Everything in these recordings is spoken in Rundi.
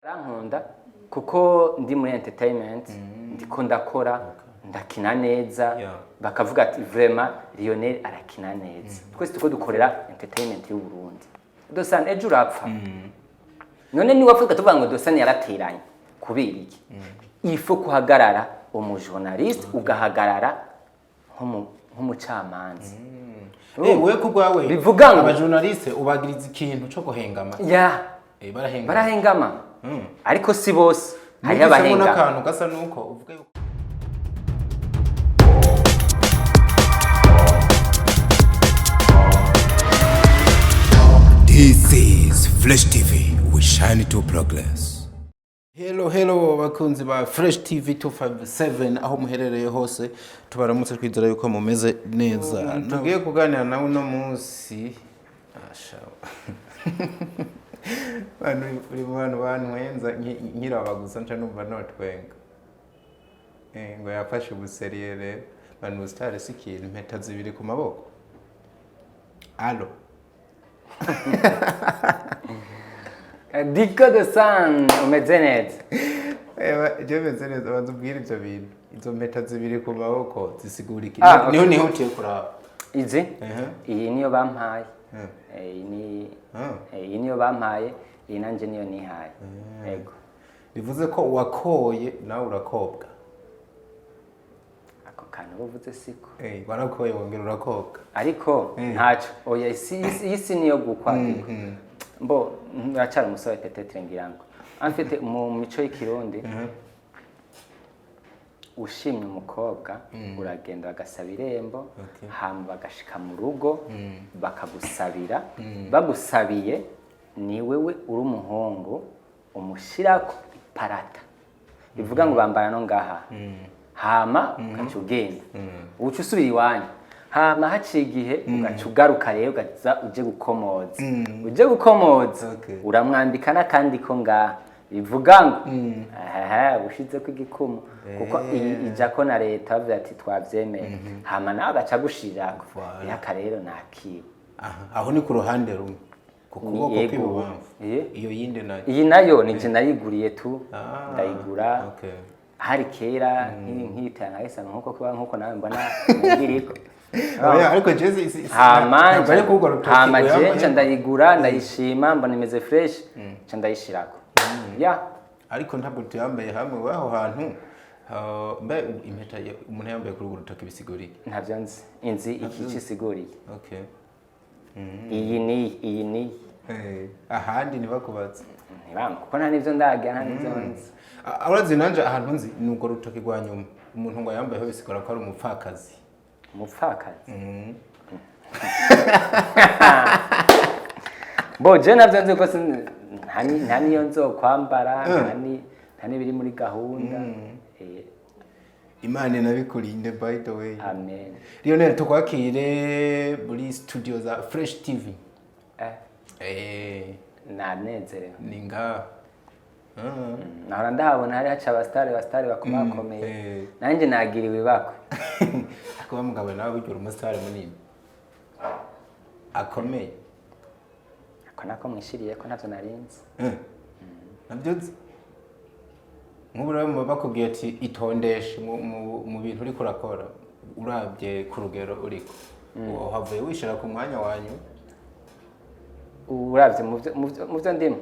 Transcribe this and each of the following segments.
Arankunda kuko ndi muri entertainment ndiko ndakora ndakina neza bakavuga ati vraiment Lionel arakina neza twese tuko dukorera entertainment y'u Burundi dosane ejo urapfa none ni wafuka tuvuga ngo dosane yarateranye kubera iki ifo kuhagarara umujournaliste ugahagarara nk'umucamanza we kubwawe bivuga ngo abajournaliste ubagiriza ikintu cyo guhengama barahengama ariko si bose hari abahengama n'akantu gasa nuko uvuga yuko This is Fresh TV. We shine to progress. Hello bakunzi ba Fresh TV 257 aho muherereye hose tubaramutse twizera yuko mumeze neza. Tugiye kuganira nawe no munsi bantu wenza nkirabaguza nca numva notwenga. Ngo yafashe ubuseriyere bantu stare sikintu impeta zibiri ku maboko. Allo. Diko de san umeze neza. Je meze neza bazubwira ivyo bintu. Izo mpeta zibiri ku maboko zisigura iki? Niho utiye kuraba. Izi? Iyi niyo bampaye. Iyi niyo bampaye, iyi nanje niyo nihaye. Yego. Bivuze ko wakoye nawe urakobwa. Ako kantu uvuze siko. Warakoye wongera urakobwa. Ariko ntaco. Oya isi niyo gukwadika. Mbo ndacara umusore peut-être ngirango. Amfite mu mico y'ikirundi. Ushimye umukobwa uragenda bagasaba irembo hama bagashika mu rugo bakagusabira bagusabiye ni wewe uri umuhungu umushirako iparata bivuga ngo bambara no ngaha hama ukacugenda uca usubira iwanyu hama haciye igihe ugacugaruka rero ugaza uje gukomoza uramwambika n'akandi ko ngaha bivuga ngo ushize ko igikumu kuko ijako na leta bavuze ati twavyemeye hama nawe agaca gushirako yaka rero nakiwe aho ni ku ruhande rumwe kuboko kw'ibubamfu iyo yindi nayo iyi nayo nije nayiguriye tu ndayigura hari kera nk'itanga hesa nkuko nawe mbona ngiriko ariko jezi hama je ndayigura ndayishima mbona imeze fresh nca ndayishirako ariko ntabwo tuyambaye hamwe waho hantu mbe impeta umuntu yambaye kuri urutoki bisiguriye ntavyo nzi iki cisiguriye iyi ni ahandi nibakubatse kuko nta nivyo ndagira nta nivyo nzi urazi nanje ahantu nzi nuko rutoki rwa nyuma umuntu ngo yambayeho bisigura ko ari umupfakazi boje navyo nzi ko nta niyo nzokwambara nta nibiri muri gahunda Imana nabikurinde by the way. Amen. Lionel tukwakire muri studio za Fresh TV. Nanezerewe. Ninga. Nahora ndahabona hari haca abastare bakomakomeye. Nanje nagiriwe bakwe. Akuba mugabo nawe ugira umustare munini. Akomeye. Nako mwishiriye ko ntavyo narinzi. Navyo nk'ubura bakubwiye ati itondeshe mu bintu uri kurakora urabye ku rugero uriko uhavuye wishira ku mwanya wanyu urabye mu byo ndimo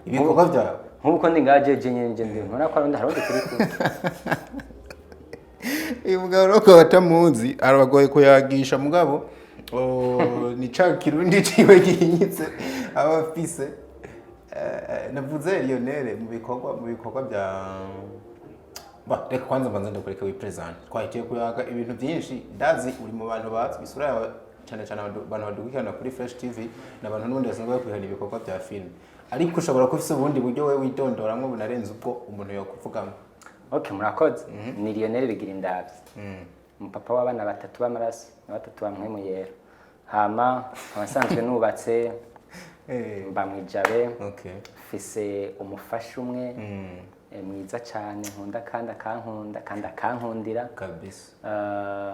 ibikorwa byawe nk'uko ndi ngajeje nyenje ndimo ntona ko arundi harundi kuri ku uyu mugabo roko batamuzi arabagoye kuyagisha mugabo ni ca kirundi ciwe gihinyitse abafise navuze Lionel mu bikorwa bya reka kwanza mbanza ndakureka wipresent twahitiye kuyaga ibintu byinshi ndazi uri mu bantu bazi isura yawe cyane abantu badugikana kuri Fresh TV n'abantu n'ubundi basanzwe kwihana ibikorwa bya film ariko ushobora kufisa ubundi buryo we witondoramwe bunarenze ubwo umuntu yakuvugamo. Murakoze ni Lionel bigira indavye umupapa w'abana batatu b'amaraso batatu bamwe mu yera hama abasanzwe nubatse mba mwijabe fise umufasha umwe mwiza cyane nkunda kandi akankundira kabisa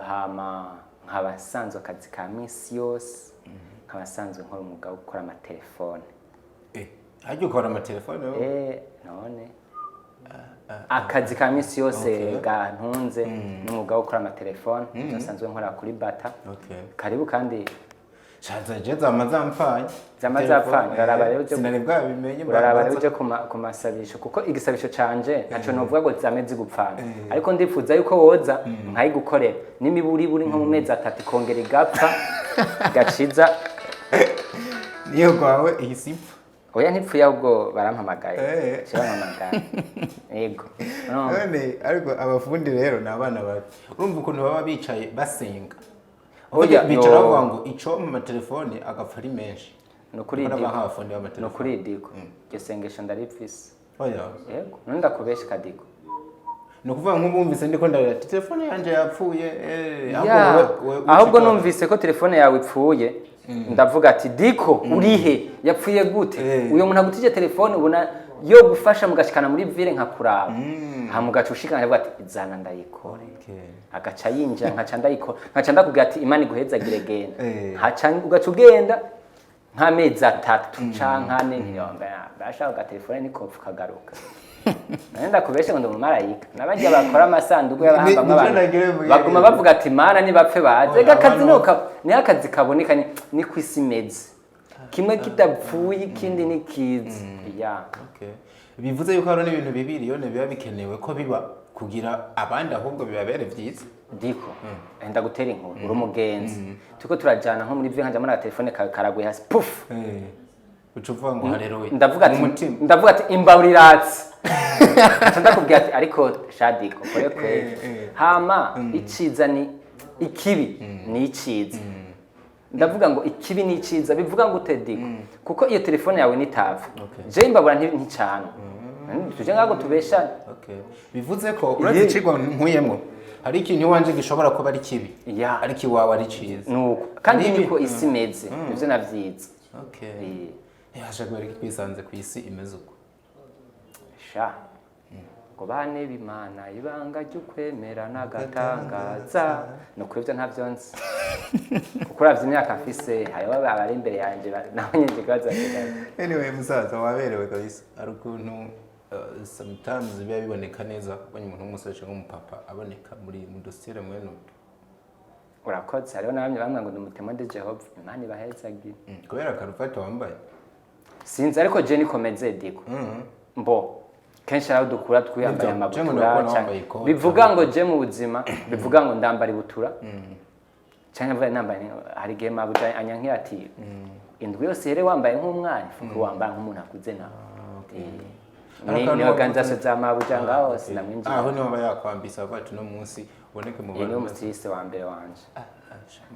hama nkabasanzwe akazi ka misi yose nkabasanzwe nkora umugabo gukora amatelefone hajya ukora amatelefone none akazi ka misi yose gantunze n'umwuga wo gukora amatelefone nsanzwe nkora kuri bata karibu kandi shaza je zamazamfanye uraraba rero sinari bwabimenye uraraba rero uje ku masabisho kuko igisabisho canje ntaco novuga ngo zameze gupfana ariko ndifuza yuko woza nkayigukorera n'imiburi buri nko mu mezi 3 kongera igapfa gaciza niyo kwawe ihisipa oya ntipfuye ahubwo barampamagaye barampamagaye yego none ariko abafundi rero nabana bato urumva ukuntu baba bicaye basenga oya bicara bavuga ngo ico mu matelefone agapfa ari menshi no kuri diko gesengesho ndaripfise oya yego none ndakubesha kadiko no kuvuga nk'ubumvise ndiko ndarira telefone yanje yapfuye ahubwo numvise ko telefone yawe ipfuye ndavuga ati diko urihe yapfuye gute uyo muntu agutije telefone ubona yo gufasha mugashikana muri ville nka kuraba hamugaca ushikana ndavuga ati izana ndayikore agaca yinjira nkaca ndayikora nkaca ndakubwira ati imana iguhezagire genda haca ugaca ugenda nk'amezi 3 canke 4 ntiyomba bashaka ga telefone niko kagaruka nenda kubeshe ngo ndumumarayika nabajya bakora amasanduku y'abahamba abantu baguma bavuga ati mana ni bapfe baje gakazi ni akazi kaboneka ni kwisimeze kimwe kitapfuye ikindi ni kizi bivuze yuko hari n'ibintu bibiri yone biba bikenewe ko biba kugira abandi ahubwo bibabere vyiza diko enda gutera inkuru uri umugenzi tuko turajana nko muri vie nkanja muri telefone karaguye hasi puf ucuvuga ngo harerowe ndavuga ati imbawuriratsi ndakubwira ati ariko shadiko kore hama iciza ni ikibi ni iciza ndavuga ngo ikibi ni iciza bivuga ngo utediko kuko iyo telefone yawe nitava je imbabura nticana tuje ngago tubeshana bivuze ko urazi cigwa nkuyemwo hari ikintu wanje gishobora kuba ari kibi ariko iwawe ari ciza nuko kandi niko isi imeze ivyo navyiza yashagwere kwisanze ku isi imeze uko sha ngo bane bimana ibanga ry'ukwemera n'agatangaza no kuri ivyo ntavyonse kuko uravye imyaka mfise hayo abari imbere yanje naho nyinje kazagira anyway musaza waberewe kabisa ari ukuntu sometimes biba biboneka neza kubonye umuntu w'umusore nk'umupapa aboneka muri mudosire mwene urakoze hariho nabamye bamwe ngo ndumutemo de Jehova imana ibahezagire kubera karufata wambaye sinzi ariko je nikomeze diko mbo kenshi araho dukura twiyambaye amabutura cyane bivuga ngo je mu buzima bivuga ngo ndambara ibutura cyane mvuye nambaye hari game mabuja anyankira ati indwi yose here wambaye nk'umwana fuko wambaye nk'umuntu akuze na ni organization za mabuja ngaho sinamwinjira aho niho bayakwambisa bati no munsi uboneke mu bantu ni umutisi wa mbere wanje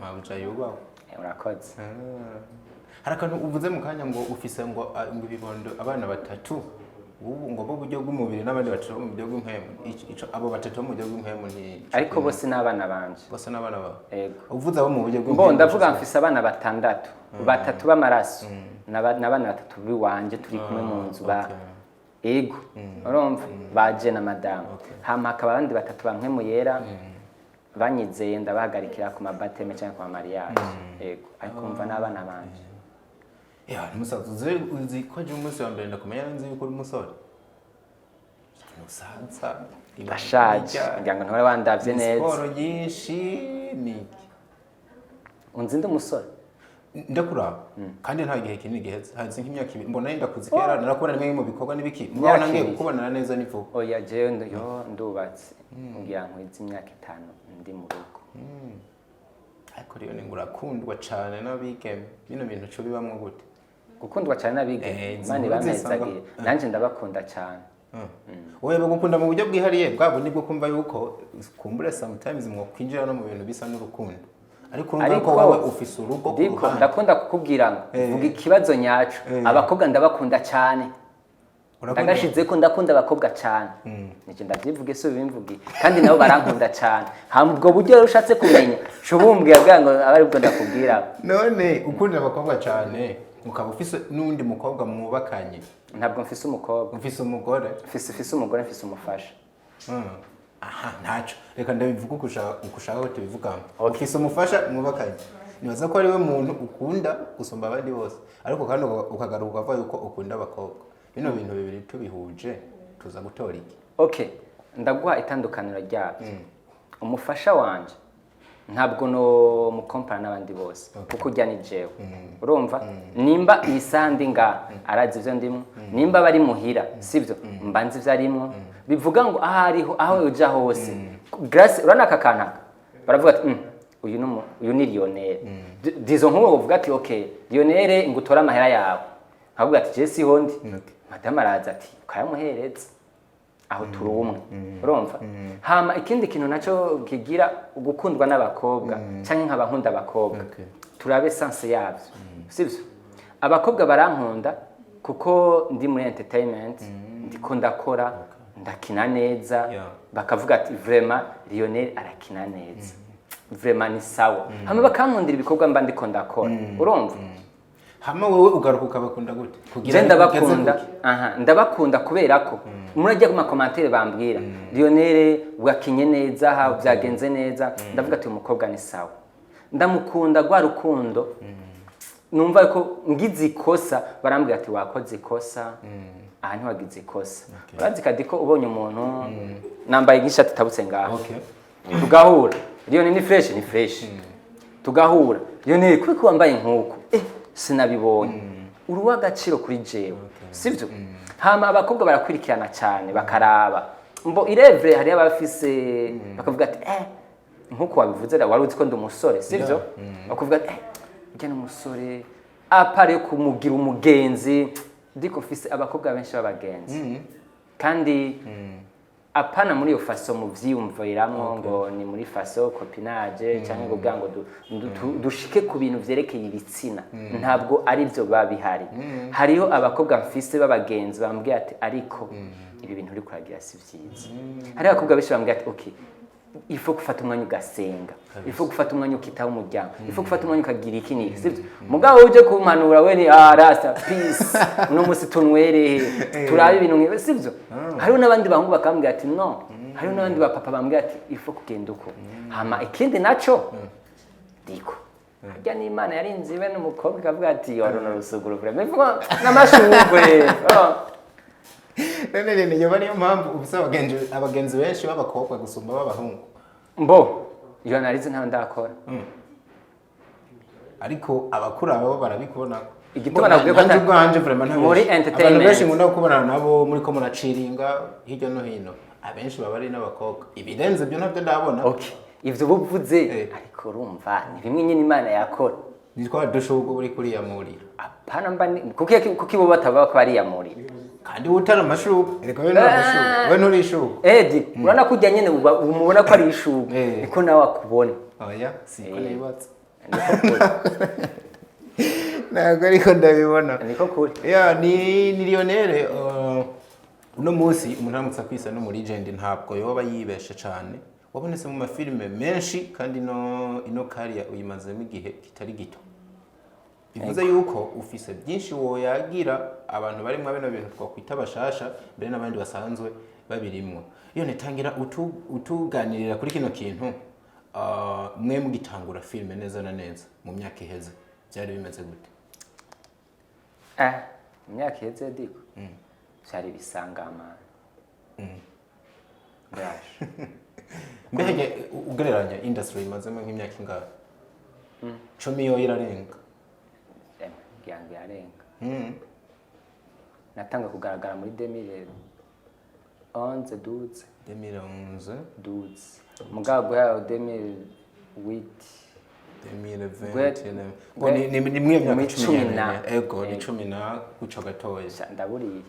mabuja yubaho urakoze harakantu uvuze mu kanya ngo ufise ngo ibibondo abana batatu ubu ngo bo buryo bw'umubiri n'abandi batatu mu buryo bw'impemu ico abo batatu mu buryo bw'impemu ni ariko bose n'abana banje bose n'abana bawe yego uvuze abo mu buryo bw'impemu ndavuga mfise abana batandatu batatu b'amaraso n'abana batatu biwanje turi kumwe mu nzu ba yego urumva baje na madame hama hakaba abandi batatu bamwe mu yera banyizeye ndabahagarikira ku mabateme cyangwa ku mariage yego ariko umva n'abana banje musaza uzi ko je umunsi wa mbere ndakumenya nzi yuko uri umusore musaza bashaje ngira ngo ntore wandavye neza siporo nyinshi niki unzi ndi umusore ndakuraba kandi nta gihe kinini giheze hazi nk'imyaka ibiri mbona yenda kuzikera narakubona rimwe mu bikorwa n'ibiki mbona ngiye kukubonana neza nivuga oya jewe ndubatse ngira ngo izi imyaka 5 ndi mu rugo ariko rero ngurakundwa cyane n'abigeme bino bintu cyo bibamwe gute gukundwa cyane n'abigeme mani bamezagiye nanje ndabakunda cyane wowe bagukunda mu buryo bwihariye bwabo nibwo kumva yuko kumbure sometimes mwo kwinjira no mu bintu bisa n'urukundo ariko urumva ko wowe ufise urugo ku ruhande ndakunda kukubwira ngo vuga ikibazo nyacu abakobwa ndabakunda cyane ndagashize ko ndakunda abakobwa cyane nje ndavyivuge so bimvuge kandi nabo barankunda cyane ubwo buryo rushatse kumenya shubumbwiye bwa ngo abari bwo ndakubwira none ukunda abakobwa cyane ukaba ufise n'undi mukobwa mwubakanye ntabwo mfise umukobwa mfise umugore mfise umugore mfise umufasha aha ntaco reka ndabivuga ukushaka ko tubivuga ufise umufasha mwubakanye nibaza ko ari we muntu ukunda gusumba abandi bose ariko kandi ukagaruka avuga yuko ukunda abakobwa bino bintu bibiri tubihuje tuza gutora iki okay ndaguha itandukaniro ryabyo umufasha wanje ntabwo no mukompara n'abandi bose kuko ujya ni jewe urumva nimba isandi nga arazi ivyo ndimo nimba bari muhira sivyo mbanzi ivyo arimo bivuga ngo aho uja hose grace uranaka kanaka baravuga ati uyu ni Lionel dizo nk'uwo uvuga ati okay Lionel ngutora amahera yawe avuga ati je sihondi madame araza ati ukayamuhereza aho turi umwe urumva hama ikindi kintu naco kigira ugukundwa n'abakobwa canke nk'abankunda abakobwa turabe sense yavyo sivyo abakobwa barankunda kuko ndi muri entertainment ndiko ndakora ndakina neza bakavuga ati vraiment Lionel arakina neza vraiment ni sawa hama bakankundira ibikorwa mba ndiko ndakora urumva hama wewe ugaruka bakunda gute kugira ndabakunda ndabakunda kubera ko murajya ku makomantere bambwira Lionel wakinye neza ha byagenze neza ndavuga ati umukobwa ni sawa ndamukunda gwa rukundo numva ko ngize ikosa barambwira ati wakoze ikosa aha ntiwagize ikosa urazi kadiko ubonye umuntu nambaye nk'ishati tabutse ngaho tugahura Lionel ni fresh tugahura Lionel kuko wambaye nkuko sinabibonye uruwa agaciro kuri jewe sivyo hama abakobwa barakurikirana cyane bakaraba mbo irevre hari abafise bakavuga ati nkuko wabivuze wari uzi ko ndi umusore sivyo bakavuga ati ujya n'umusore apare kumugira umugenzi ndiko fise abakobwa benshi b'abagenzi kandi apana muri yo faso mu vyiyumviramwo ngo ni muri faso copinage cyangwa ngo bwango dushike ku bintu vyerekeye ibitsina ntabwo ari byo babihari hariho abakobwa mfise b'abagenzi bambwiye ati ariko ibi bintu uri kuragira si vyiza hari abakobwa benshi bambwiye ati okay ifo gufata umwanya ugasenga ifo gufata umwanya ukitaho umuryango ifo gufata umwanya ukagira iki niki sivyo mugabo uje kumpanura we ni rasta peace no musi tunwere turabe ibintu nkibe sivyo hariho n'abandi bahungu bakambwira ati no hariho n'abandi bapapa bambwira ati ifo kugenda uko hama ikindi naco diko ajya n'Imana yarinze ibe n'umukobwa akavuga ati yorona rusuguru vraiment ivuga n'amashugwe nene yoba niyo mpamvu ubisa abagenzi benshi b'abakobwa gusumba b'abahungu mbo iyo narize nta ndakora ariko abakura abo barabikubona igituma nabwiye ko ntanje vraiment muri entertainment abantu benshi nkunda kubonana nabo muri ko muraciringa hirya no hino abenshi baba ari n'abakobwa ibirenze byo nabyo ndabona okay ivyo buvuze ariko urumva ni bimwe nyine Imana yakora nitwa dushugo buri kuri yamurira apana mba kuki bo bataba ko ari yamurira kandi utara amashugo reka we n'amashugo we nturi ishugo Edi urana kujya nyene umubona ko ari ishugo niko nawe akubona oya siko nibatse ntabwo ariko ndabibona niko kuri ni Lionel uno munsi umuntu aramutse kwisa no muri legend ntabwo yoba yibeshe cyane wabonetse mu mafilime menshi kandi ino kariya uyimazemo igihe kitari gito bivuze yuko ufise byinshi woyagira abantu barimo bino bintu twakwita bashasha mbere n'abandi basanzwe babirimwo iyo netangira utuganirira kuri kino kintu mwe mugitangura filime neza na neza mu myaka iheze byari bimeze gute mu myaka iheze diko byari bisangamana mbega ugereranya industry imazemo nk'imyaka ingahe 10 yo irarenga yange yarenga natanga kugaragara muri 2011 mugago yawo 2008 ni mwe myaka 10 ego ni 10 na guca gatoya ndaburiye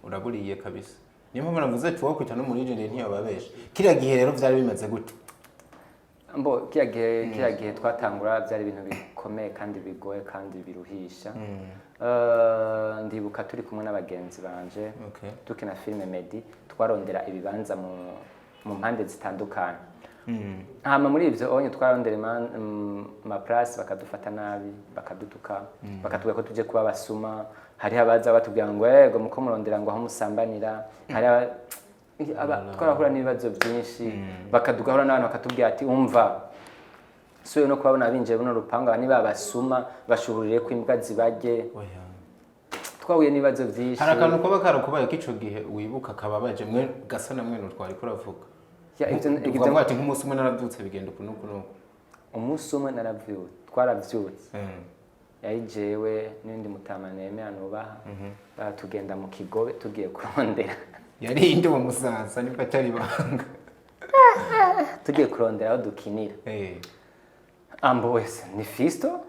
uraburiye kabisa niyo mpamvu navuze ati wokwita no muri legend ntiyababesha kiriya gihe rero byari bimeze gute mbo kiriya gihe twatangura byari ibintu bikomeye kandi bigoye kandi biruhisha ndibuka turi kumwe n'abagenzi banje tukina filime Medi twarondera ibibanza mu mpande zitandukanye hama muri ivyo onye twarondera ma place bakadufata nabi bakadutuka bakatubwira ko tuje kuba basuma hari abaza batubwira ngo yego muko murondera ngo aho musambanira hari twarahura n'ibibazo byinshi bakadugahura n'abantu bakatubwira ati umva suye no kubabona binjiye buno rupanga niba basuma bashuhurire ko imbwa zibaje twahuye nibazo byinshi hari akantu kuba karakubaye kico gihe wibuka kababaje mwe gasa na mwe twari kuravuga ibyo mwati nk'umunsi umwe narabyutse bigenda kunuko umunsi umwe naravyutse twaravyutse yari jewe n'indi mutamaneme anubaha batugenda mu kigobe tugiye kurondera yari indi wa musanza niba atari banga tugiye kurondera aho dukinira ambo wese ni Fisto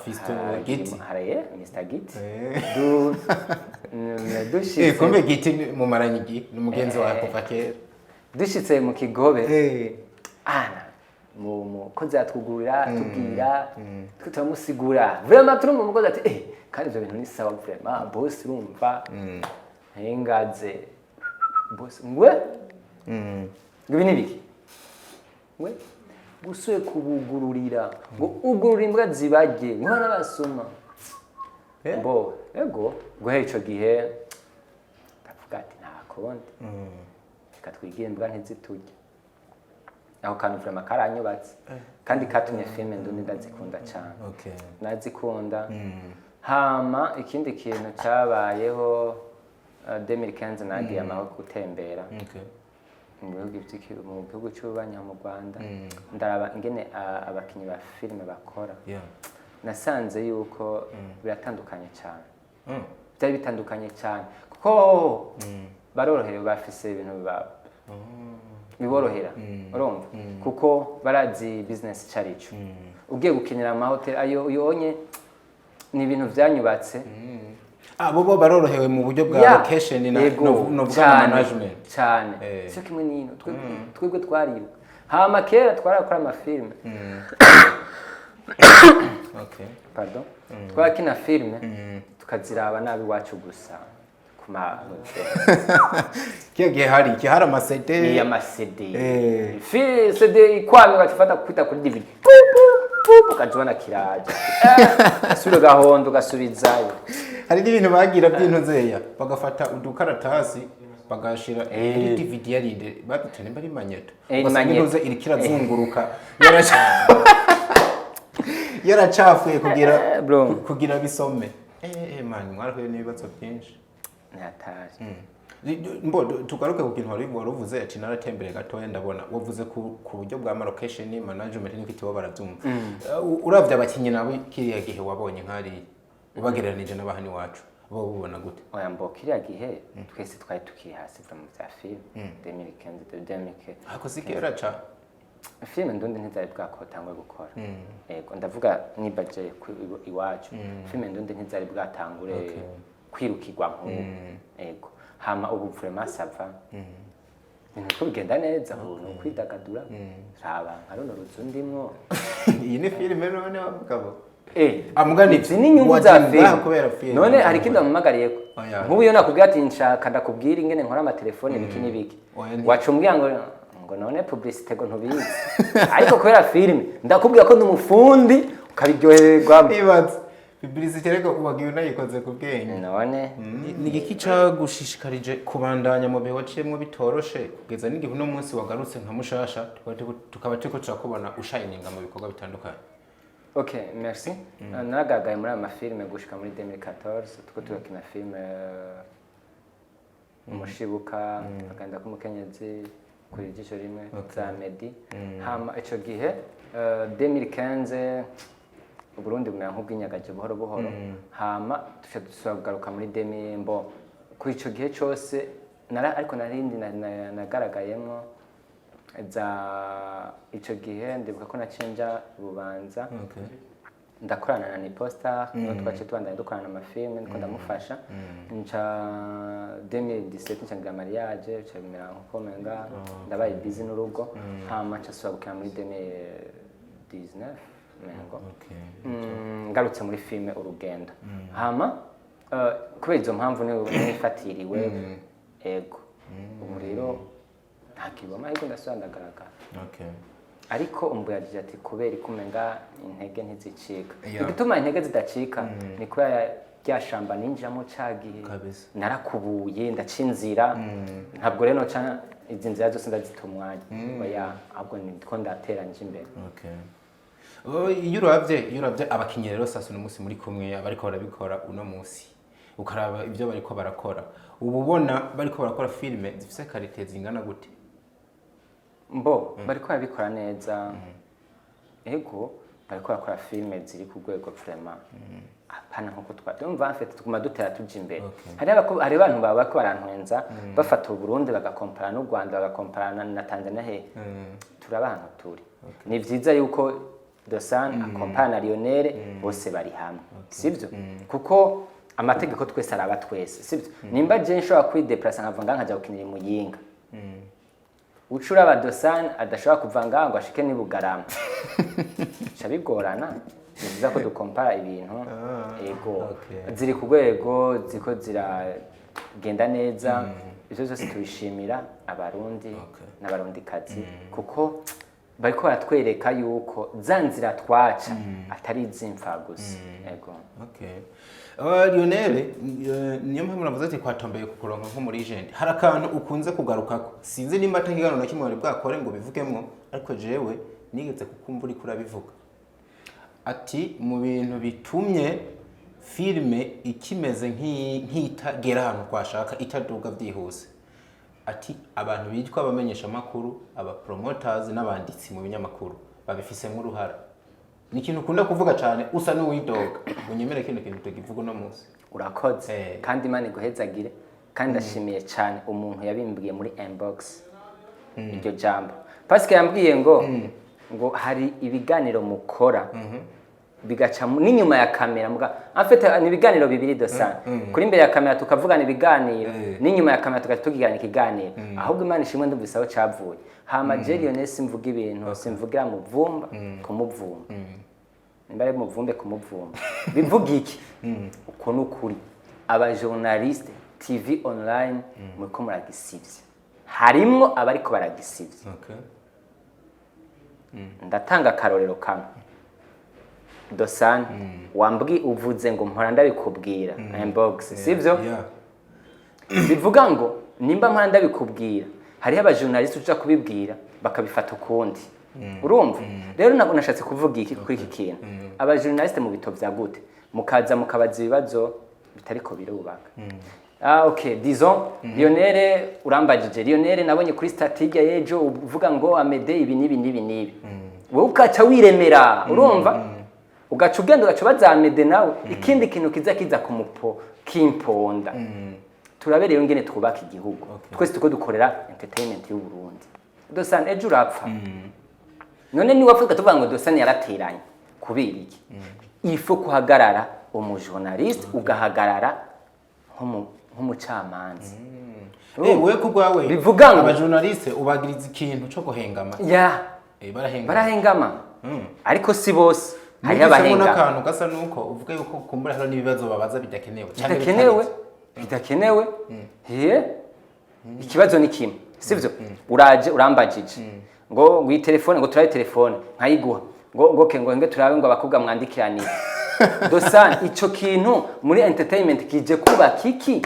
Fisto Giti haraye Mr Giti dushitse kombe Giti mu maranyigi n'umugenzi wa kuva kera dushitse mu kigobe ana mu kozi atwugurira tubwira tutamusigura vraiment turi mu mugozi ati kandi ivyo bintu ni sawa vraiment boss urumva hengaze boss ngwe ngibini biki ngwe gusuye kubugururira ngo ugurura imbwa zibaje nkana basoma bo ego guhera ico gihe ndavuga ati nta konti reka twigire imbwa ntizitujye aho kantu vraiment karanyubatse kandi katumye filme ndundi ndazikunda cyane nazikunda hama ikindi kintu cyabayeho 2015 nagiye amaho gutembera mu bihugu cy'ubanya mu Rwanda ndaraba ingene abakinyi ba filme bakora nasanze yuko biratandukanye cyane byari bitandukanye cyane kuko barorohewe bafise ibintu biborohera urumva kuko barazi business cyarico ugiye gukinira amahoteli ayo uyonye ni ibintu byanyubatse bo barorohewe mu buryo bwa location no management cyane cyo kimwe nino twebwe twaribuka hama kera twarakora amafilme pardon twarakina filme tukaziraba nabi wacu gusa kuma kiye hari amasede ni amasede CD ikwame batifata kwita kuri DVD ukajwana kiraje asubira gahondo gasubizayo hari n'ibintu bagira by'intozeya bagafata udukaratasi bagashira kuri DVD yarinde babitene bari manyeto basanga iri kirazunguruka yaracafuye kugira bisome man mwarahuye n'ibibazo byinshi natari mbo tugaruke ku kintu waruvuze ati naratembere gatoya ndabona wavuze ku buryo bwa location management n'ikiti bo barabyumva uravye abakinyi nabo kiriya gihe wabonye nkari ubagereranije n'abahani wacu bo bubona gute oya mbo kiriya gihe twese twari tukiri hasi from the film 2015 ako sikera cha film ndundi ntizari bwakotangwe gukora ego ndavuga ni budget iwacu film ndundi ntizari bwatangure kwirukirwa nk'ubu ego hama ubu vraiment sava niko bigenda neza no kwidagadura raba nkaruno ruzundimwo iyi ni filime none wabugabo amugani ni nyungu za film none hari kintu amagariye ko nk'ubu yo nakubwira ati nshaka ndakubwira ingene nkora amatelefone biki nibiki wacumbwira ngo none publicité ngo ntubizi ariko kubera film ndakubwira ko ndumufundi ukabiryoherwa ibaze publicité reko ubagiye unayikoze ku bwenge none ni giki cagushishikarije kubandanya mu biho cemwe bitoroshe kugeza n'igihe no munsi wagarutse nka mushasha tukaba turiko turakubona ushininga mu bikorwa bitandukanye. Okay, merci. Nagagaye muri amafilme gushika muri 2014 tuko turakina filme umushibuka akanda kumukenyezi kuri ijisho rimwe za Medi hama ico gihe 2015 Burundi bumera nk'ubwinyagaje buhoro buhoro hama tushagaruka muri demimbo kuri ico gihe cyose ariko narindi nagaragayemo za ico gihe ndibuka ko nacenja Bubanza ndakorana na Niposta no twace twandanye dukorana amafilme ndiko ndamufasha nca 2017 nca mariage cyo bimera nko menga ndabaye busy n'urugo hama nca swabukira muri 2019 mengo ngarutse muri filme urugendo hama kubera izo mpamvu nifatiriwe ego ubu rero ntakiboma ariko ndasandagaragara ariko umbuyaje ati kubera ikumenga intege ntizicika igituma intege zidacika ni kubera ryashamba ninjamo cagiye narakubuye ndacinzira ntabwo rero noca izi nzira zose ndazitumwanya oya ahubwo niko ndateranje imbere iyo uravye abakinyi rero sasa uno munsi muri kumwe abariko barabikora uno munsi ukaraba ibyo bariko barakora ubu ubona bariko barakora filime zifise karite zingana gute? bariko barabikora neza. Ego bariko barakora filime ziri ku rwego vraiment apana nkuko twatumva mfite tuguma dutera tuje imbere. Hari abantu baba bariko barantwenza bafata Burundi bagakompara n'u Rwanda bagakompara na Tanzania turabana turi. Ni vyiza yuko Dosan akompara na Lionel bose bari hamwe sivyo kuko amategeko twese araba twese sivyo nimba je nshobora kwideplacer nkavanga nkaja gukinira Muyinga ucura abadosan adashobora kuvanga ngo ashike ni Bugarama shabigorana niza ko dukompara ibintu ego ziri ku rwego ziko ziragenda neza ivyo byose tubishimira abarundi n'abarundi kazi kuko bariko baratwereka yuko zanzira twaca atari izimfa gusa. Ego Lionel niyo mpamvu navuze ati kwatombeye kukuronka nko muri agent hari akantu ukunze kugarukako sinzi nimba atangigano na kimwe bari bwakore ngo bivugemo ariko jewe nigeze kukumvura ikura bivuga ati mu bintu bitumye filme ikimeze nk'itagera ahantu kwashaka itaduga byihuse ati abantu bitwa abamenyesha makuru aba promoters n'abanditsi mu binyamakuru babifisemo uruhara. Ni ikintu ukunda kuvuga cyane usa n'uwidoga unyemere kino kintu tugivuga no munsi. Urakoze kandi Imana iguhezagire kandi ndashimiye cyane umuntu yabimbwiye muri inbox iryo jambo parce que yambwiye ngo hari ibiganiro mukora bigaca n'inyuma ya kamera muga afite ni ibiganiro bibiri Dosan kuri imbere ya kamera tukavugana ibiganiro n'inyuma ya kamera tugatugirana ikiganiro ahubwo Imana ishimwe ndumvisaho cavuye hama Lionel simvuga ibintu simvugira muvumba kumuvumba nimbare muvumbe kumuvumba bivuga iki uko nukuri aba journaliste TV online muko muragisivye harimwo abariko baragisivye ndatanga karorero kamwe Dosan wambwi uvuze ngo mpora ndabikubwira inbox sivyo bivuga ngo nimba mpora ndabikubwira hari aba journaliste uca kubibwira bakabifata ukundi urumva rero nako nashatse kuvuga iki kuri iki kintu aba journaliste mu bito vya gute mukaza mukabaza ibibazo bitariko birubaka okay disons Lionel urambajije Lionel nabonye kuri strategie yejo uvuga ngo amede ibi nibi wowe ukaca wiremera urumva ugaca ugenda ugaca bazamede nawe ikindi kintu kiza kumupo kimponda turabereye ngene twubaka igihugu twese tuko dukorera entertainment y'u Burundi. Dosan ejo urapfa none ni wafuka tuvuga ngo Dosan yarateranye kubera iki ifo kuhagarara umujournaliste ugahagarara nk'umucamanza wewe kubwawe bivuga ngo abajournaliste ubagiriza ikintu cyo guhengama barahengama ariko si bose hari abahenga n'akantu gasa nuko uvuga yuko kumbura hari nibibazo babaza bidakenewe ikibazo ni kimwe sivyo uraje urambajije ngo wi telefone ngo turabe telefone nkayiguha ngo nge turabe ngo abakobwa mwandikirani Dosan ico kintu muri entertainment kije kuba kiki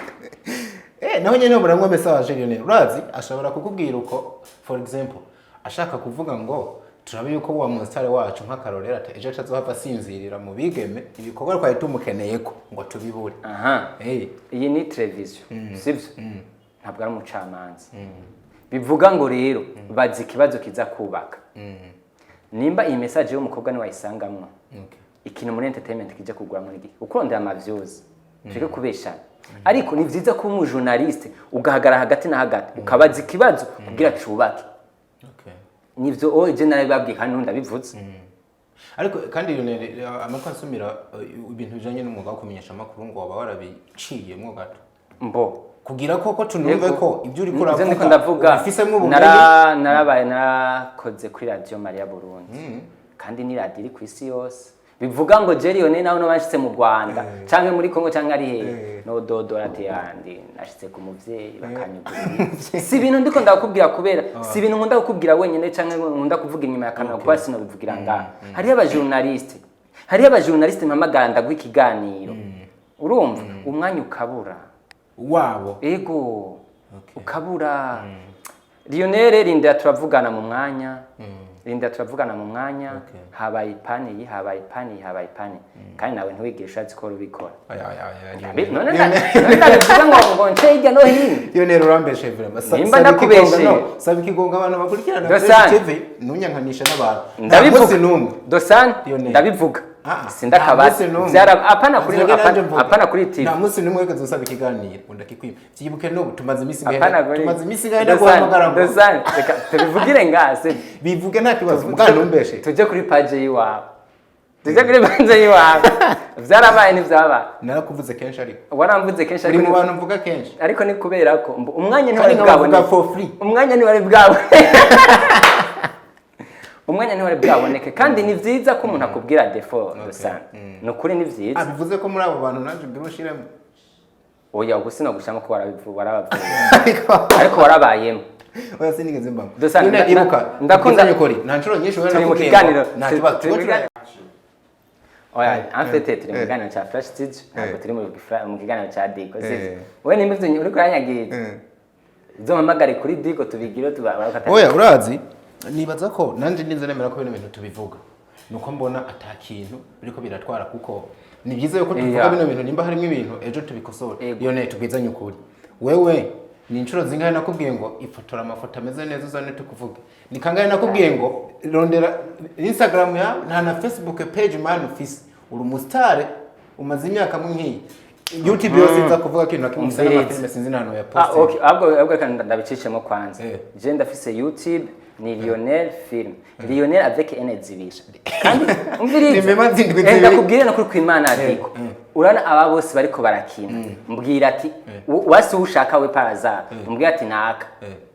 naho nyene burangwa message Lionel urazi ashobora kukubwira uko for example ashaka kuvuga ngo turabe yuko wa monster wacu nk'akarorera ati ejo tazohava sinzirira mu bigeme ibikorwa twari tumukeneye ko ngo tubibure iyi ni television sivyo ntabwo ari umucamanza bivuga ngo rero bazi ikibazo kiza kubaka nimba iyi message y'umukobwa ni wayisangamwe ikintu muri entertainment kije kugura muri gihe ukurondera ama views turi kubesha ariko ni vyiza ko umu journaliste ugahagara hagati na hagati ukabaza ikibazo kugira cubake nivyo je nawe babwiye kandi ndabivuze ariko kandi amakuru asumira ibintu bijanye n'umwuga wo kumenyesha amakuru ngo waba warabiciye mwo gato kugira koko tunumve ko ibyo uri kuravuga ufisemo ubumenyi narabaye narakoze kuri radio Maria Burundi kandi ni radio iri ku isi yose bivuga ngo Lionel naho no bashitse mu Rwanda canke muri Kongo canke ari hehe no dodora teyandi nashitse ku muvyeyi bakanyugurira si ibintu ndiko ndakubwira kubera si ibintu nkunda kukubwira wenyene canke nkunda kuvuga inyuma ya kamera kwa sino bivugira nga hari aba journaliste mpamagara ndagwa ikiganiro urumva umwanya ukabura wabo ego ukabura Lionel rinda turavugana mu mwanya rinda turavugana mu mwanya habaye ipani kandi nawe ntiwigisha azi ko rubikora none ndabivuga ngo nce hirya no hino Lionel urambeshe vraiment nimba ndakubeshe saba ikigonga abantu bakurikirana TV nunyankanisha n'abantu ndabivuga Dosan ndabivuga sindakabaza byara apana kuri TV nta munsi numwe weke zosaba ikiganiro undakikwima cyibuke no tumaze imisi ngenda guhamagara Dosan reka tubivugire ngase bivuge nta kibazo muganumbeshe tuje kuri page yiwawe byarabaye n'ibyaba narakuvuze kenshi ariko waramvuze kenshi ariko mu bantu mvuga kenshi ariko ni kubera ko umwanya ntiwari bwaboneke for free umwanya ntiwari bwaboneke umwanya ntiwari bwaboneke kandi ni vyiza ko umuntu akubwira defo Dosan nukuri ni vyiza bivuze ko muri abo bantu naje bibushiremo oya gusina gushamo ko ariko warabayemo oya sinigeze mbamo Dosan ndakunda nyukuri nta ncuro nyinshi wera mu kiganiro nta kibazo oya en fait turi mu kiganiro cya Flash Stage ntabwo turi mu kiganiro cya Digo we nimba uri kuranyagira zomamagare kuri Digo tubigire tubarakata oya urazi nibaza ko nanje ninze nemera ko bino bintu tubivuga nuko mbona atakintu biriko biratwara kuko ni byiza yuko tuvuga bino bintu nimba harimo ibintu ejo tubikosora iyo ne tubwizanye ukuri wewe ni incuro zingahe nakubwiye ngo ifotora amafoto ameze neza uzane tukuvuge ni kangahe nakubwiye ngo rondera Instagram ya na Facebook page man mufise uri mustare umaze imyaka mwinki YouTube yose iza kuvuga kintu nakimuse n'amafilme sinzi nano ya post okay abwo kandi ndabicishemo kwanza je ndafise YouTube ni Lionel film Lionel avec energy kandi umvirize ndakubwira no kuri kwimana ariko urana aba bose bariko barakina mbwira ati wasi ushaka we paraza mbwira ati naka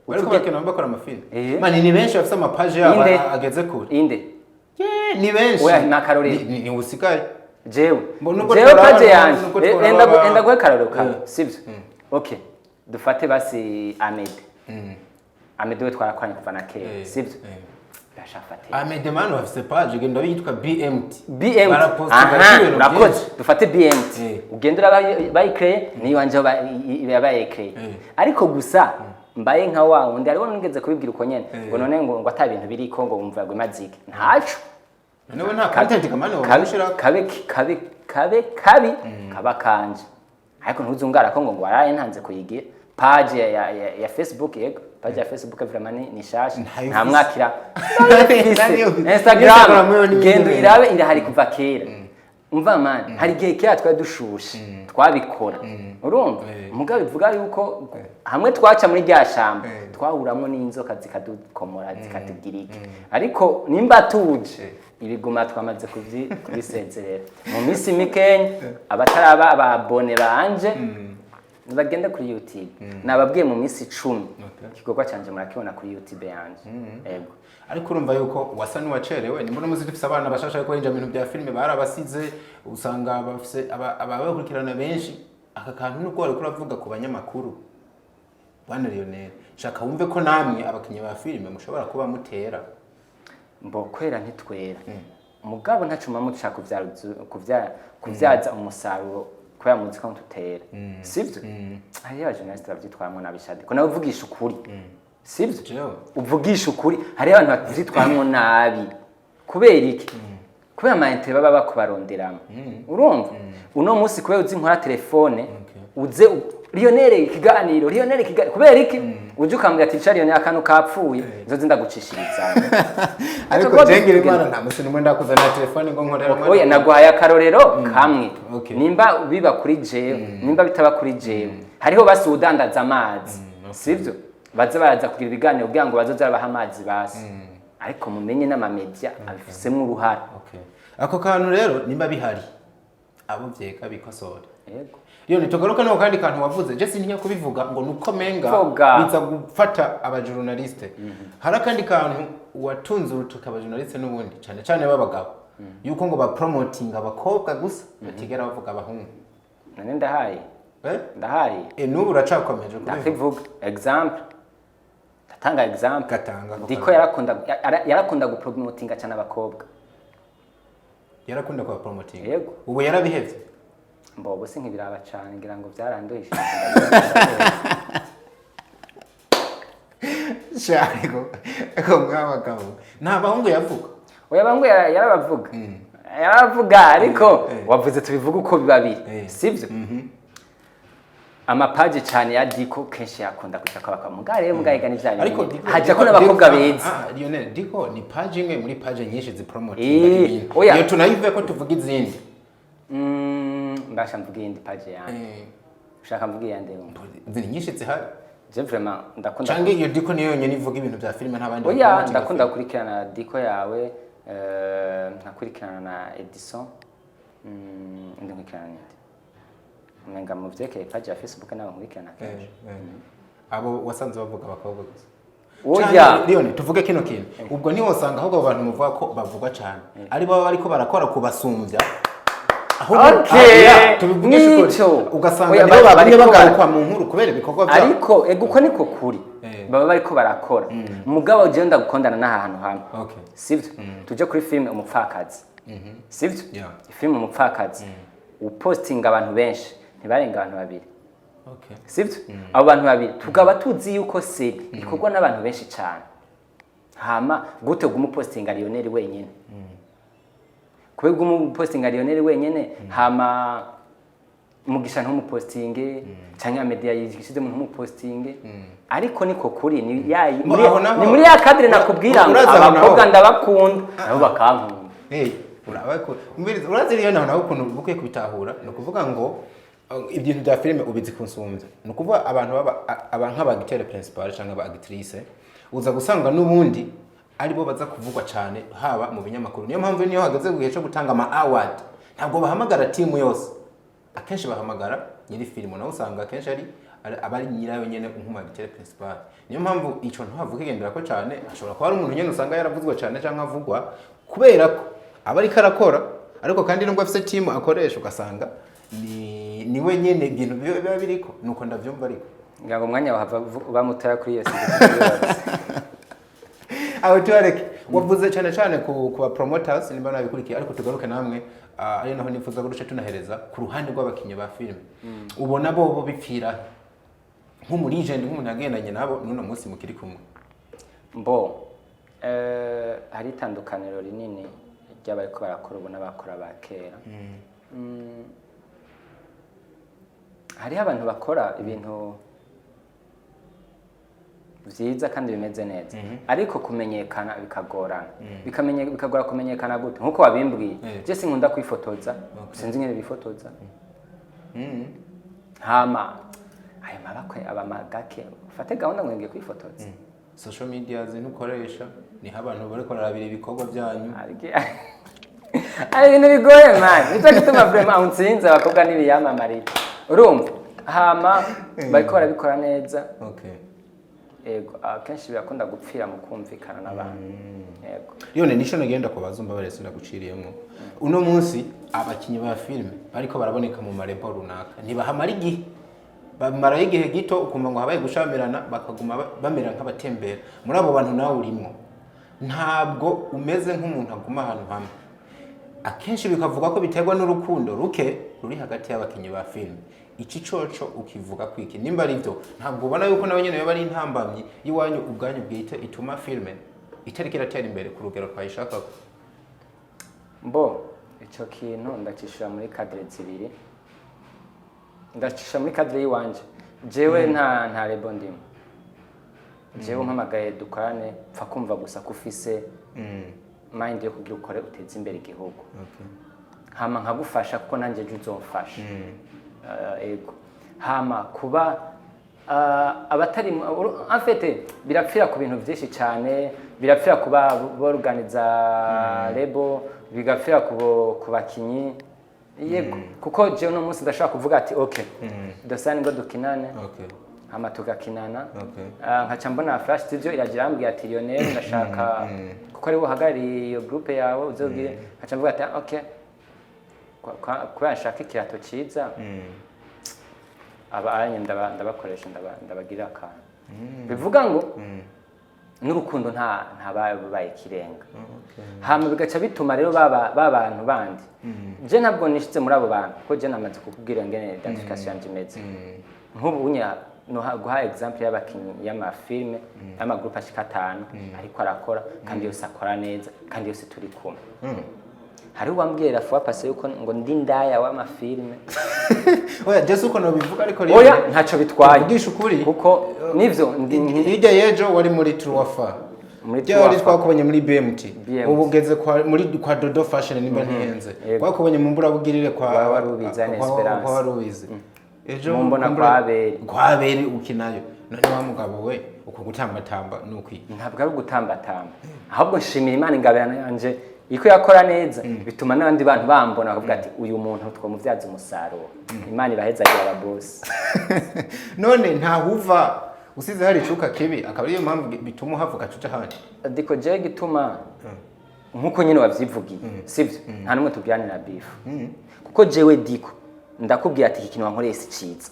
bariko bakina bakora amafilme mani ni benshi bafite amapage yabo ageze kure inde ni benshi oya nakarore ni usikaye jewe page yanje enda gwe karoruka sivyo okay dufate basi Ahmed we twarakwanye kuva na kera sivyo bashafate Ahmed man wafise page genda yitwa BMT Murakoze dufate BMT ugendera bayicree ni wanje bayicree ariko gusa mbaye nka wa wundi ari wonigeze kubibwira uko nyene ngo none ngo ata bintu biriko ngo umva gwe magic ntaco nawe nta content kamane wabishira kabe kaba kanje ariko ntuzungara ko ngo waraye ntanze kuyigira page ya Facebook yego page ya Facebook vraiment ni shasha nta mwakira Instagram gendo irabe indi hari kuva kera umva man hari gihe kera twadushushe twabikora urumva mugabe bivuga yuko hamwe twaca muri rya shamba twahuramwe n'inzoka zikadukomora zikatugirika ariko nimba tuje ibiguma twamaze kubisezerera mu minsi mikenya abataraba ababone banje bagenda kuri YouTube nababwiye mu minsi 10 kigogwa cyanje murakibona kuri YouTube yanje yego ariko urumva yuko wasa n'uwacerewe ni mbona muzi dufise abana bashasha ko inja ibintu bya filme barabasize usanga bafise ababakurikirana benshi aka kantu nuko wari kuravuga ku banyamakuru bwana Lionel shaka wumve ko namwe abakinyi ba filme mushobora kuba mutera mbo kwera ntitwera umugabo ntacuma mushaka kuvyaza umusaruro kwa muzika mututera sivyo ari ya journalist bavyitwamwe nabishade ko nawe uvugisha ukuri sivyo uvugisha ukuri hari abantu bavyitwamwe nabi kubera iki kubera amayinite baba bakubaronderamo urumva uno munsi kubera uzi nkora telefone uze Lionel ikiganiro kubera iki uje ukambwira ati Lionel akantu kapfuye nzozi ndagucishiriza ariko jengire imana nta musi nimwe ndakuzana telefone ngo nkorera oya nagwaye akarorero kamwe nimba biba kuri jewe nimba bitaba kuri jewe hariho basi udandaza amazi sivyo baza baraza kugira ibiganiro kugira ngo bazoza baha amazi basi ariko mumenye n'amamedia abifisemo uruhara ako kantu rero nimba bihari abo vyeka bikosora yego iyo nitogaruka no kandi kantu wavuze je sintinya kubivuga ngo nuko menga biza gufata abajournaliste hari kandi kantu watunze urutuka abajournaliste n'ubundi cyane cyane babagabo yuko ngo ba promoting abakobwa gusa batigera bavuga abahungu nane ndahaye ndahaye n'ubu uracakomeje ndakivuga example tatanga example gatanga diko yarakunda gupromotinga cyane abakobwa yarakunda kwa promoting yego ubu yarabihevye mbobo se nkibiraba cyane ngira ngo byaranduhishije Shariko ko mwabagabo nta bahungu yavuga oya bangu yarabavuga yaravuga ariko wavuze tubivuga uko bibabiri sivyo amapaji cyane ya Diko kenshi yakunda kuja kwa mugare mugayega n'ivyanyu ariko haja ko n'abakobwa beza Lionel Diko ni page imwe muri page nyinshi zipromoting iyo tunayive ko tuvuga izindi mbasha mvuga indi page yanjye ushaka mvuga yande zini nyinshi zihari je vraiment ndakunda canke iyo Diko niyo yonyene ivuga ibintu bya filime ntabandi oya ndakunda kurikirana Diko yawe nkakurikirana na Edison ndumvikana nite menga mu vyeke page ya Facebook nawe nkurikirana kenshi abo wasanze bavuga abakobwa gusa oya Leon tuvuge kino kintu ubwo niho usanga ahubwo abantu muvuga ko bavuga cyane ari baba bariko barakora kubasumbya tubivugisha ugasanga nibo babanye bagaruka mu nkuru kubera ibikorwa byabo ariko uko niko kuri baba bariko barakora mugabo je ndagukondana n'ahantu hamwe sivyo tuje kuri filme umupfakazi sivyo filme umupfakazi upostinga abantu benshi ntibarenga abantu babiri sivyo abo bantu babiri tugaba tuzi yuko se ikorwa n'abantu benshi cyane hama gute gumupostinga Lionel wenyene kubwo umupostinga Lionel wenyene hama mugisha ntumupostinge cyangwa media yigishije mu ntumupostinge ariko niko kuri ni yayi muri ya cadre nakubwira ngo abakobwa ndabakunda nabo bakankunda urabako urazi rero naho ukuntu bukwiye kubitahura no kuvuga ngo ibintu bya filime ubizi kunsumvya no kuvuga abantu baba nk'abagitere principal cyangwa abactrice uza gusanga n'ubundi aribo baza kuvugwa cyane haba mu binyamakuru niyo mpamvu niyo hagaze guhe cyo gutanga ama award ntabwo bahamagara team yose akenshi bahamagara nyiri filime naho usanga akenshi abari nyirayo nyene nk'umugitere principal niyo mpamvu ico ntavuga igendera ko cyane ashobora kuba ari umuntu nyene usanga yaravuzwe cyane cyangwa avugwa kubera ko abari karakora ariko kandi nubwo afite team akoresha ugasanga ni wenyene ibintu biba biriko nuko ndavyumva ariko ngango umwanya bamutaya kuri yes aho tuareke wavuze cyane ku ba promoters nimba nabikurikiye ariko tugaruke namwe ari naho nifuza guruca tunahereza ku ruhande rw'abakinyi ba filime ubona bo bipfira nk'umu legend nk'umuntu yagendanye nabo nuno munsi mukiri kumwe mbo hari itandukaniro rinini ry'abariko barakora ubona bakora bakera hari abantu bakora ibintu vyiza kandi bimeze neza ariko kumenyekana bikagorana bikagora kumenyekana gute nkuko wabimbwiye je sinkunda kwifotoza sinzi ngene bifotoza hama ayo mabakwe abamagake ufate gahunda ngo ngiye kwifotoza social media zinukoresha ni abantu bariko barabira ibikorwa byanyu ari ibintu bigoye man nico gituma vraiment unsinze abakobwa n'ibiyamamare urumva hama bariko barabikora neza ego akenshi birakunda gupfira mu kumvikana n'abantu ego yone nisho nagenda ko bazumva barese ndaguciriyemo uno munsi abakinyi ba filime ariko baraboneka mu marebo runaka nibahamara igihe bamara igihe gito ukumva ngo habaye gushamirana bakaguma bamera nk'abatembera muri abo bantu nawe urimo ntabwo umeze nk'umuntu aguma ahantu hamwe akenshi bikavuga ko biterwa n'urukundo ruke ruri hagati y'abakinyi ba filime iki coco ukivuga kwiki nimba ari byo ntabwo ubona yuko nawe nyene bari intambamyi yiwanyu ubwanyu bwite ituma filime iterikira tera imbere ku rugero twayishaka mbo ico kintu ndakishira muri cadre zibiri ndacisha muri cadre yiwanje jewe nta rebo ndimo jewe mpamagaye dukorane pfa kumva gusa kufise mind yo kugira ukore uteze imbere igihugu hama nkagufasha kuko nanje je uzomfasha ego hama kuba abatari en fait birapfira ku bintu byinshi cyane birapfira kuba borganiza lebo bigapfira ku bakinyi yego kuko je no munsi ndashaka kuvuga ati okay dosani ngo dukinane hama tugakinana nkaca mbona flash studio iragira ambwiye ati Lionel ndashaka kuko ari buhagarariye iyo groupe yawe uzobwire nkaca mvuga ati okay kwa nshaka ikirato ciza abanye ndabakoresha ndabagira akantu bivuga ngo n'urukundo nta babaye kirenga hama bigaca bituma rero babantu bandi je ntabwo nishitse muri abo bantu ko je namaze kukubwira ngene identification yanje imeze nk'ubu no guha example y'abakinyi y'amafilme y'amagroupe ashika 5 ariko arakora kandi yose akora neza kandi yose turi kumwe. Hari wambwira fois passé yuko ngo ndi ndaya w'amafilme. Oya Jesu uko no bivuga ariko oya ntaco bitwaye ugisha ukuri kuko nivyo hirya yejo wari muri Truwafa wari twakubonye muri BMT ubugeze kwa Dodo Fashion nimba ntihenze twakubonye mu mbura bugirire kwa warubiza Esperance warubizi ejo mumbona kwa aberi ukinayo none wa mugabo we uko gutambatamba nuki ntabwo ari gutambatamba ahubwo nshimira Imana ingabirana yanje iko yakora neza bituma n'abandi bantu bambona bakavuga ati uyu muntu twomuvyaza umusaruro Imana ibahezagira ababoss. None ntahuva usize hari icuka kibi akaba ariyo mpamvu bituma havuka cuca handi diko je gituma nkuko nyine wavyivugiye sivyo nta numwe tubirane na beef kuko jewe diko ndakubwira ati iki kintu wankoreye si ciza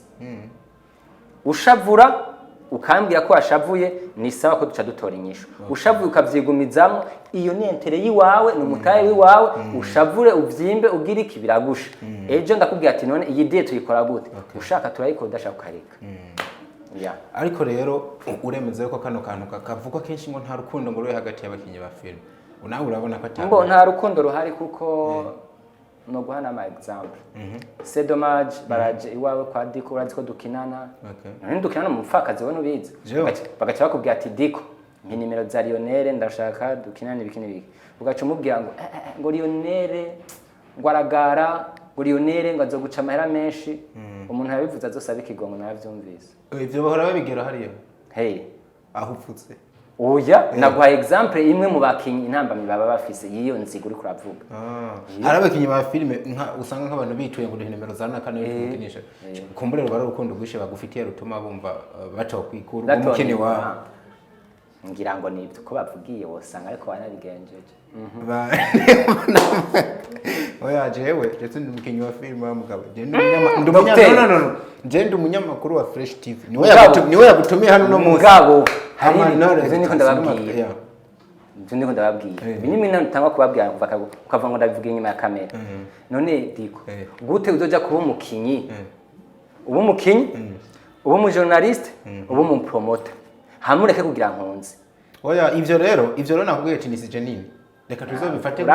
ushavura ukambwira ko washavuye ni sawa ko duca dutora inyisho ushavuye ukavyigumizamo iyo ni entere yiwawe n'umutaye wiwawe ushavure uvyimbe ugira iki biragusha ejo ndakubwira ati none iyi diet tuyikora gute ushaka turayikoda shaka ukareka. Ariko rero uremeze ko kano kantu kavugwa kenshi ngo nta rukundo ngo ruri hagati y'abakinyi ba film unawe urabona ko ngo nta rukundo ruhari kuko no guhana ama example c'est dommage baraje iwawe kwa Diko urazi ko dukinana none dukinana mu mfakazi we nubizi bagaca bakubwira ati Diko mpi nimero za Lionel ndashaka dukinana ibikini biki ugaca umubwira ngo Lionel ngo aragara ngo Lionel ngo azoguca amahera menshi umuntu yabivuze azosaba ikigongo naravyumvise ivyo bahora babigera hariyo aho upfutse oya naguha example imwe mu bakinyi intambamyi baba bafise yiyo nzigo uri kuravuga hari abakinyi ba filme usanga nk'abantu bituye ngo nimero za nakane y'ukinisha kumbure bari urukundo gwishe bagufitiye rutuma bumva baca kwikuru umukene wa ngira ngo nibyo ko bavugiye wosanga ariko banabigenjeje oya jewe ndetse n'umukinyi wa filme mugabo ndi umunyamakuru wa Fresh TV niwe yagutumiye hano no munsi mugabo hari niko ndababwiye niko ndababwiye binimi ntangwa kubabwira ukava ngo ndabivuga inyuma ya kamera none Diko gute uzoja kuba umukinyi ubu umukinyi ubu mu journaliste ubu mu promoter hamureke kugira nkunzi oya ivyo rero nakubwiye ati nisije nini reka tuzobifate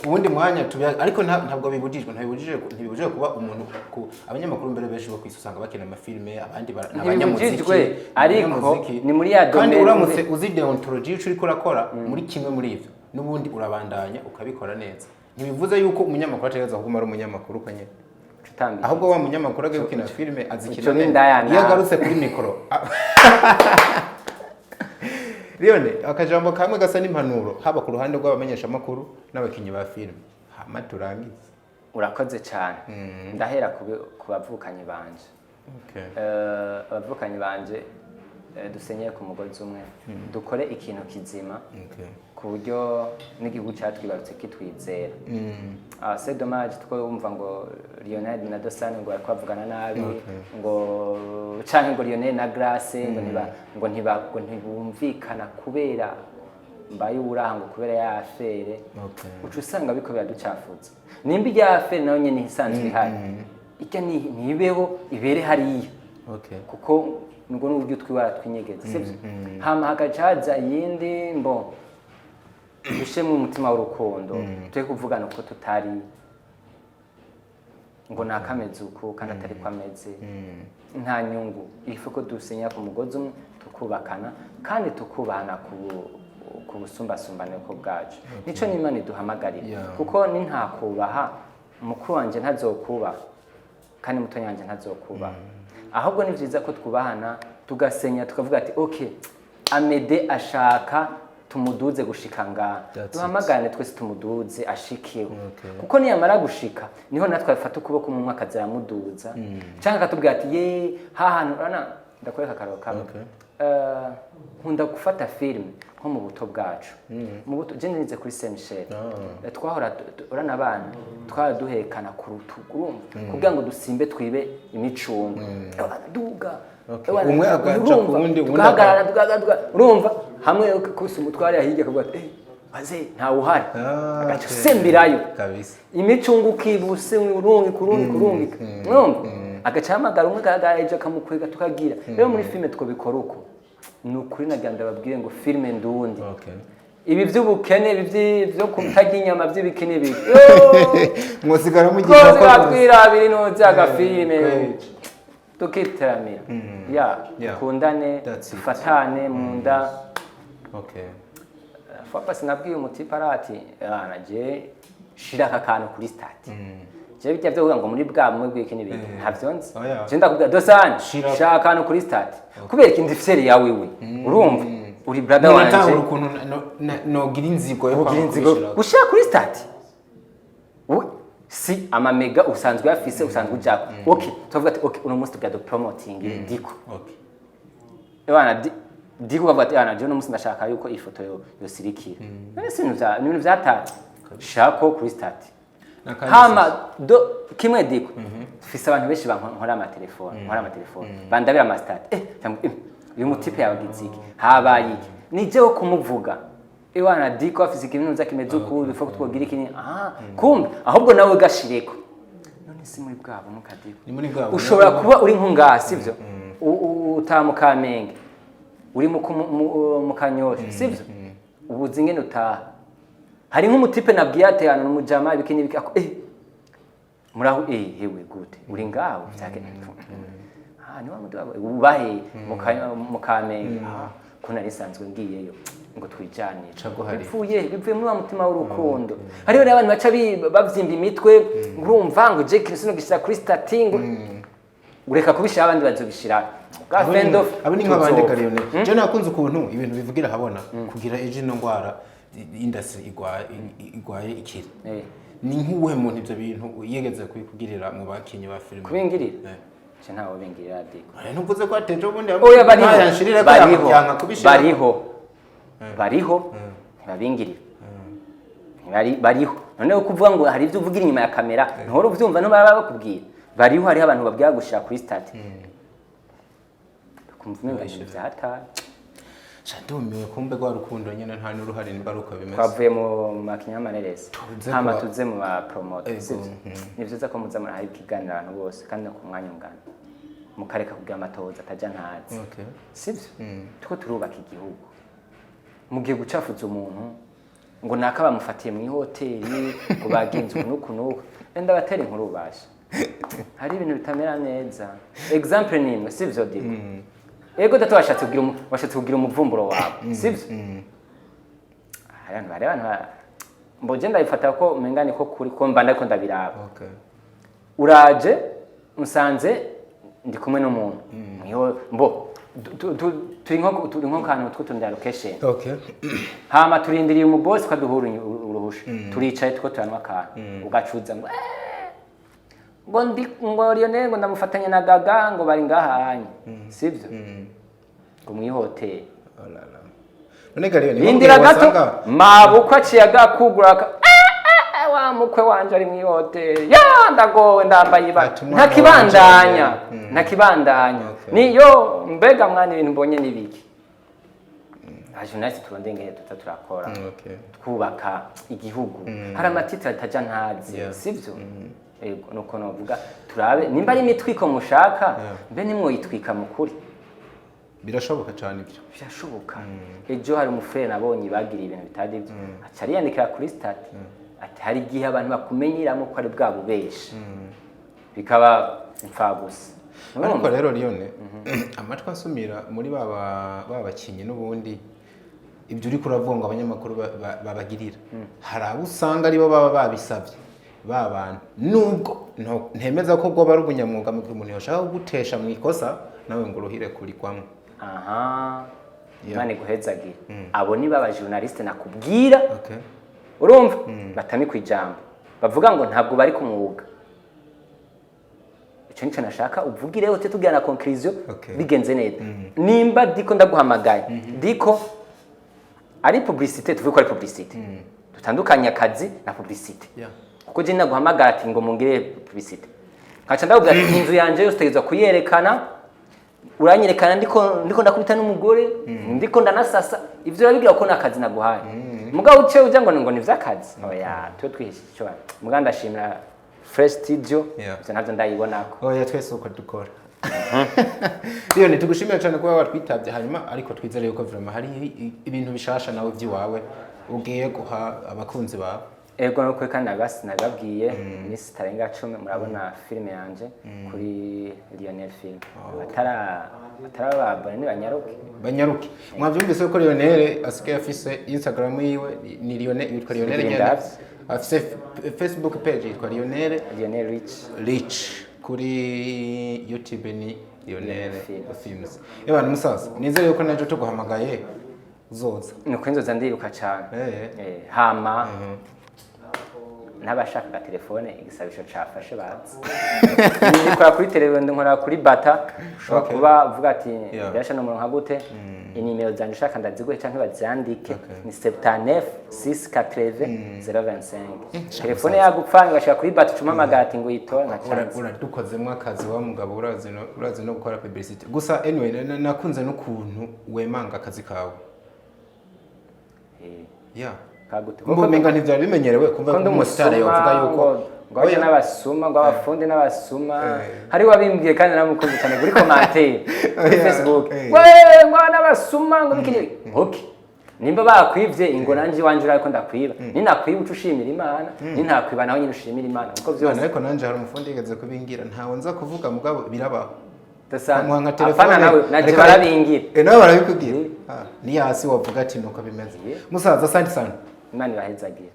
ubundi mwanya tubya ariko ntabwo ntibibujije kuba umuntu abanyamakuru mbere benshi bo kwisanga bakina amafilme abandi n'abanyamuziki ariko ni muri ya domaine kandi uramutse uzi deontology uri kurakora muri kimwe muri ivyo nubundi urabandanya ukabikora neza ntibivuze yuko umunyamakuru ategeza kuguma ari umunyamakuru kanye ahubwo wa munyamakuru agiye gukina filme azikina yagarutse kuri mikoro Lione akajambo kamwe gasa n'impanuro haba ku ruhande rw'abamenyesha makuru n'abakinyi ba film hama turangiza urakoze cyane ndahera ku bavukanye banje abavukanye banje dusenyeye ku mugozi umwe dukore ikintu kizima ku buryo n'igihugu cyatwibarutse kitwizera c'est dommage twumva ngo Lionel na Dosane ngo bakavugana nabi ngo canke ngo Lionel na Grace ngo ntibumvikana kubera mbaye urango kubera ya affaire ucu usanga biko biraducafuza nimba ya affaire nayo nyene isanzwe ihari icyo nibeho ibere hariya kuko nugo n'uburyo twibara twinyegeza sivyo hama hagacaza yindi mbo dushemwe umutima w'urukundo twe kuvugana uko tutari ngo nakameze uko kandi atari kwameze nta nyungu ifuko dusenya ku mugozi umwe tukubakana kandi tukubana ku busumbasumbane ko bwacu nico n'Imana iduhamagarira kuko ni nta kubaha mukuru wanje ntazokubaha kandi muto nyanje ntazokubaha ahubwo ni vyiza ko twubahana tugasenya tukavuga ati okay Amede ashaka tumuduze gushika nga duhamagane twese tumuduze ashikiwe kuko niyamara gushika niho natwe afata ukuboko mu mwaka zaramuduza cyangwa akatubwira ati ye hahantu rana ndakoreka karo kamwe nkunda gufata film nko mu buto bwacu mu buto je nize kuri Saint Michel twahora urana abana twaraduhekana ku rutugu kugira ngo dusimbe twibe imicungo duga umwe agaca kundi urumva hamwe kusi umutwari ahige akavuga ati maze nta uhari agaca sembirayo kabisa imicungo kibuse urungi kurungi urumva agacahamagara umwe gagaje akamukwega tukagira rero muri filme twobikora uko nukuri naganda babwire ngo filme ndundi ibi by'ubukene ibi byo kutagira inyama by'ibikene bibi mwosigara mugira ko twirabira ino by'agafilme tukiteramira kundane fatane munda fapa sinabwiye umutiparati naje shira akantu kuri stati je bijya byo kuvuga ngo muri bwa mwe bw'ikene bibi ntavyonze je ndakubwira dosani shira akantu kuri stati kubera ikindi fere yawe we urumva uri brother wanje nta urukuntu nogira inzigo yo kwamukishira gushira kuri stati si amamega usanzwe yafise usanzwe ujako okay tuvuga ati okay uno musti bwa promoting diko ebana diko bavuga ati ana je no musti ndashaka yuko ifoto yo sirikira nese ibintu vyataje shako kuri stati hama kimwe diko fise abantu benshi bankora amatelefone bandabira ama stati uyu mutipe yabagiziki habaye iki nije wo kumuvuga ewana diko afise ibintu zakimeze ukuri fo kutwogira iki kumbe ahubwo nawe gashireko none si muri bwabo mukadiko ni muri bwabo ushobora kuba uri nkungasi ivyo utamukamenge uri mu kanyosha sivyo ubuzi ngene utaha hari nk'umutipe nabwiye ateyana n'umujama ibikini bikako muraho hewe gute uri ngaho vyake ni wa mudu ubahe mu kamenge kuna risanzwe ngiyeyo ngo twijane bivuye muri wa mutima w'urukundo hariho n'abantu baca bavyimba imitwe ngurumva ngo je Kristo gishira kuri statingo ureka kubishira abandi bazobishira abo ni nk'abandi kariyone je nakunze ukuntu ibintu bivugira habona kugira eje no ngwara industry igwaye ikiri ni nk'uwe muntu ivyo bintu yegeze kubikugirira mu bakinyi ba filime kubingirira je ntawo bingirira diko ntuvuze ko ateje ubundi bariho ntibabingirira bariho noneho kuvuga ngo hari ivyo uvugira inyuma ya kamera ntoro uvyumva no baba bakubwira bariho hari abantu babwira gushira kuri stati kumva ibintu vyahataye Shadumiwe kumbe gwa rukundo nyene nta n'uruhare n'ingaruka bimeze. Twavuye mu makinyamarereza. Hama tuze mu ba promoters. Nivyo ko muza muri hari kiganira abantu bose kandi no ku mwanya ungana. Mukareka kugira amatoza ataja ntazi. Okay. Sivyo? Tuko turubaka igihugu. Mugiye gucafuza umuntu ngo naka bamufatiye mu hoteli ngo bagenze nuko enda batera inkuru basha. Hari ibintu bitamera neza. Example nimwe sivyo diko. Ego dato washatse kugira umuvumburo wawe sivyo abantu bari abantu mboje ndabifata ko mengane ko kuri ko mbanda ko ndabiraba okay uraje musanze ndi kumwe n'umuntu mwiho mbo turi nko kantu twutundira location okay hama turindiriye umuboss kaduhura uruhusha turicaye two turanwa kantu ugacuza ngo Lionel ngo ndamufatanye na Gaga ngo bari ngahanye sivyo ngo mu hoteli none gariyo ni indira gato mabukwa ciyaga kugura wa mukwe wanje ari mu hoteli ya ndagowe ndambaye ntakibandanya niyo mbega mwana ibintu mbonye nibiki ajonasi turondenge turakora twubaka igihugu hari amatitira ataja ntazi sivyo ego nuko novuga turabe nimba ari imitwiko mushaka mbe nimwo yitwika mukuri birashoboka cyane ibyo birashoboka ejo hari umufrere nabonye bagira ibintu bitari byo acari yandikira kuri stat ati hari gihe abantu bakumenyiramo ko ari bwa bubesha bikaba imfagusa ariko rero Lionel amatwa asumira muri babakinyi n'ubundi ibyo uri kuravunga abanyamakuru babagirira hari abo usanga ari bo baba babisabye babana nubwo ntemeza ko goba ari ubunyamwuga mu umuntu yashaka gutesha mu ikosa nawe ngo ruhire kuri kwamwe mane guhezagira abo ni baba journaliste nakubwira urumva batami kwijambo bavuga ngo ntabwo bari kumwuga ico nico nashaka uvugire hote tugira na conclusion bigenze neza nimba diko ndaguhamagaye diko ari publicité tuvuye ko ari publicité dutandukanya akazi na publicité kuko je naguhamagara ati ngo mungire publicité kaca ndavuga ati inzu yanje yose tegezwa kuyerekana uranyerekana ndiko ndakubita n'umugore ndiko ndanasasa ivyo babigira ko nakazi naguhaye mugabo uce uja ngo ni vy'akazi oya twe twihishe cyo muganda ndashimira fresh studio Yeah. ivyo navyo ndayibonako. Oya twese uko dukora. Iyo nitugushimira cyane kuba watwitabye hanyuma ariko twizere yuko vraiment hari ibintu bishasha nawe by'iwawe ugiye guha abakunzi bawe. Ego nuko kandi nababwiye Miss Tarenga 10 murabona filime yanje kuri Lionel film. Batarababone ni Banyaruke. Mwavyumvise ko Lionel asigaye afise Instagram yiwe ni Lionel yitwa Lionel nyene. Afise Facebook page yitwa Lionel Rich. Kuri YouTube ni Lionel Films. Ewa musaza, nizere yuko naje tuguhamagaye uzoza. Nuko inzoza ndiruka cyane. Hama n'abashaka telefone igisabisho cafashe bazi. Nikora kuri telefone nkora kuri bata ushobora kuba uvuga ati birasha no muronka gute inimero zanje ushaka ndaziguhe canke bazandike ni 79 680 025 telefone yagupfanga bashaka kuri bata cumamagara ati ngo yitore nka chance uradukozemo akazi wa mugabo urazi no gukora publicity gusa anyway nakunze n'ukuntu wemanga akazi kawe yeah ngo menga ntivyari bimenyerewe kumva ko umusitari yovuga yuko ngoje n'abasuma ngo abafundi n'abasuma hari wabimbwiye kandi namukunze cyane kuri commentaire kuri Facebook we ngo n'abasuma ngo bikini okay nimba bakwivye ingo nanje wanje urako ndakwiba ninakwiba ucushimira Imana nintakwiba naho nyine ushimira Imana uko byose ariko nanje hari umufundi yigeze kubingira ntawe nza kuvuga mugabo birabaho tasanga apana nawe naje barabingira nawe barabikubwira ni hasi wavuga ati nuko bimeze musaza asante sana Imana ibahezagira.